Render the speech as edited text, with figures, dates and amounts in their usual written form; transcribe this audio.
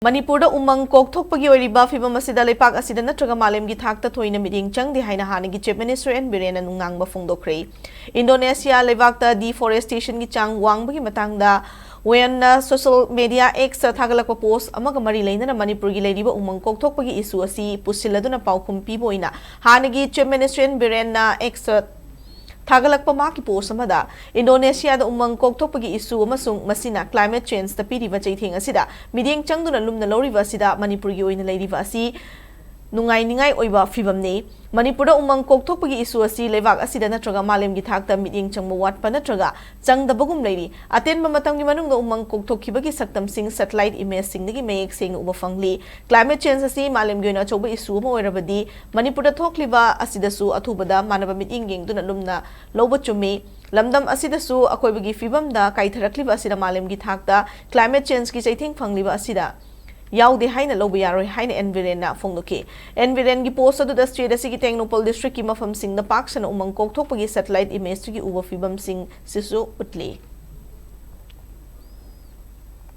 Manipur Umang Kokthokrakliba oiriba fibam asida Leibak Asida natraga malemgi thakta Thoina Mityeng Changde haina hanagi Chief Minister and Birena nungnangba phongdokre. Indonesia Leibakta deforestation gi chang wangbagi matangda when social media X thagalakpa post amaga mari leina Manipur gi leiriba Umang Kokthokrakliba issue asi pusiladuna paukhum piboina hanagi Chief Minister and Birena X Thagalakpa maki post amada Indonesia da Umang Kokthokrakliba issue amasung masina climate change ta piriba chaitheng asida Mityeng Changduna lumna loriba asida Manipur gi oina leiriba asi nungai ningai oiba fibamne Manipur da Umang Kokthokrakliba issue asi Leibak asida natraga malem gi thakta Mityeng changma watpa natraga changdabagum leiri atenba matanggi manungda Umang Kokthokrakliba gi saktam sing satellite image sing dagi mayek seng uba fangli climate change asi malem gi oina choba issue ma oirabadi Manipur da thokliba asida su athubada manaba Mityeng yengduna lumna loba chumi lamdam asida su akoibagi fibamda kaitharakliba asida malem gi thakta climate change gi chaitheng fangliba asida Yaude haina loba yaroi haina envirena phongdoki enviren gi post adu street asigi Tengnopal district ki mafam sing na paksana Umang Kokthokrakliba satellite image gi uba fibam sing sisu utli